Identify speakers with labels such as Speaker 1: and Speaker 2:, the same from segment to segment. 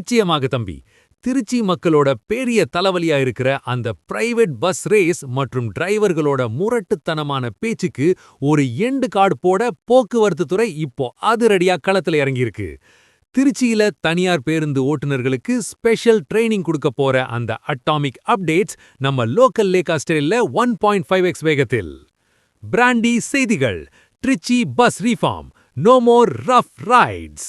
Speaker 1: நிச்சயமாக தம்பி. திருச்சி மக்களோட பெரிய தலைவலியா இருக்கிற அந்த பிரைவேட் பஸ் ரேஸ் மற்றும் டிரைவர்களோட முரட்டுத்தனமான பேச்சுக்கு ஒரு எண்டு கார்டு போட போக்குவரத்து துறை இப்போ அதிரடியா களத்துல இறங்கியிருக்கு. திருச்சியில தனியார் பேருந்து ஓட்டுநர்களுக்கு ஸ்பெஷல் ட்ரைனிங் கொடுக்க போற அந்த அட்டாமிக் அப்டேட்ஸ் நம்ம லோக்கல் லேக்கா ஸ்டைல்ல 1.5x வேகத்தில். பிராண்டி செய்திகள். Trichy bus reform. No more rough rides.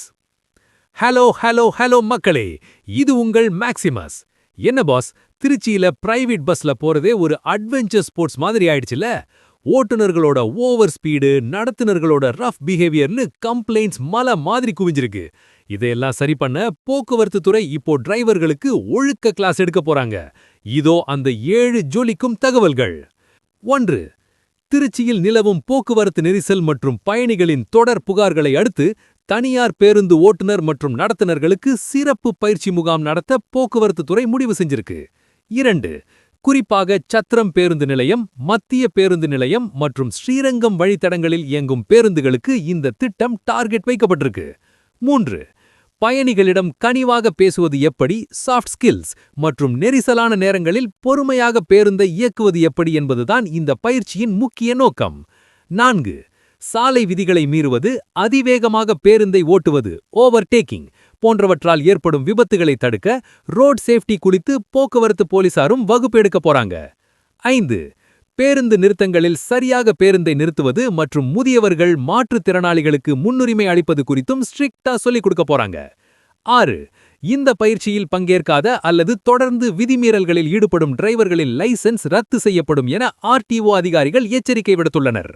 Speaker 1: Hello hello hello மக்களே, இது உங்கள் மேக்சிமஸ். என்ன பாஸ், திருச்சியில பிரைவேட் பஸ்ல போறதே ஒரு அட்வென்ச்சர் ஸ்போர்ட்ஸ் மாதிரி ஆயிடுச்சுல. ஓட்டுநர்களோட ஓவர் ஸ்பீடு, நடத்துனர்களோட ரஃப் பிஹேவியர்னு கம்ப்ளைண்ட்ஸ் மலை மாதிரி குவிஞ்சிருக்கு. இதையெல்லாம் சரி பண்ண போக்குவரத்து துறை இப்போ டிரைவர்களுக்கு ஒழுக்க கிளாஸ் எடுக்க போறாங்க. இதோ அந்த 7 ஜொலிக்கும் தகவல்கள். 1. திருச்சியில் நிலவும் போக்குவரத்து நெரிசல் மற்றும் பயணிகளின் தொடர் புகார்களை அடுத்து தனியார் பேருந்து ஓட்டுநர் மற்றும் நடத்துனர்களுக்கு சிறப்பு பயிற்சி முகாம் நடத்த போக்குவரத்து துறை முடிவு செஞ்சிருக்கு. 2. குறிப்பாக சத்திரம் பேருந்து நிலையம், மத்திய பேருந்து நிலையம் மற்றும் ஸ்ரீரங்கம் வழித்தடங்களில் இயங்கும் பேருந்துகளுக்கு இந்த திட்டம் டார்கெட் வைக்கப்பட்டிருக்கு. 3. பயணிகளிடம் கனிவாக பேசுவது எப்படி, சாஃப்ட் ஸ்கில்ஸ் மற்றும் நெரிசலான நேரங்களில் பொறுமையாக பேருந்தை இயக்குவது எப்படி என்பதுதான் இந்த பயிற்சியின் முக்கிய நோக்கம். 4. சாலை விதிகளை மீறுவது, அதிவேகமாக பேருந்தை ஓட்டுவது, ஓவர்டேக்கிங் போன்றவற்றால் ஏற்படும் விபத்துகளை தடுக்க ரோட் சேஃப்டி குறித்து போக்குவரத்து போலீசாரும் வகுப்பு எடுக்க போறாங்க. 5. பேருந்து நிறுத்தங்களில் சரியாக பேருந்தை நிறுத்துவது மற்றும் முதியவர்கள், மாற்றுத்திறனாளிகளுக்கு முன்னுரிமை அளிப்பது குறித்தும் ஸ்ட்ரிக்ட்டா சொல்லிக் கொடுக்க போறாங்க. 6. இந்த பயிற்சியில் பங்கேற்காத அல்லது தொடர்ந்து விதிமீறல்களில் ஈடுபடும் டிரைவர்களின் லைசென்ஸ் ரத்து செய்யப்படும் என ஆர்டிஓ அதிகாரிகள் எச்சரிக்கை விடுத்துள்ளனர்.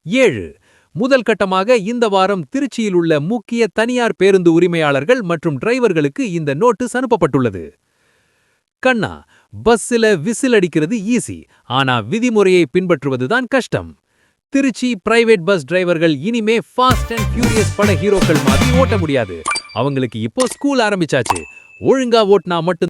Speaker 1: 7. முதல் கட்டமாக இந்த வாரம் திருச்சியில் உள்ள முக்கிய தனியார் பேருந்து உரிமையாளர்கள் மற்றும் டிரைவர்களுக்கு இந்த நோட்டீஸ் அனுப்பப்பட்டுள்ளது. கண்ணா, பஸ்ஸில விசில் அடிக்கிறது ஈஸி, ஆனா விதிமுறையை பின்பற்றுவதுதான் கஷ்டம். திருச்சி பிரைவேட் பஸ் டிரைவர்கள் இனிமே ஃபாஸ்ட் அண்ட் ஃபியூரியஸ் பட ஹீரோக்கள் மாதிரி ஓட்ட முடியாது. அவங்களுக்கு இப்போ ஸ்கூல் ஆரம்பிச்சாச்சு. ஒழுங்கா ஓட்டுனா மட்டும்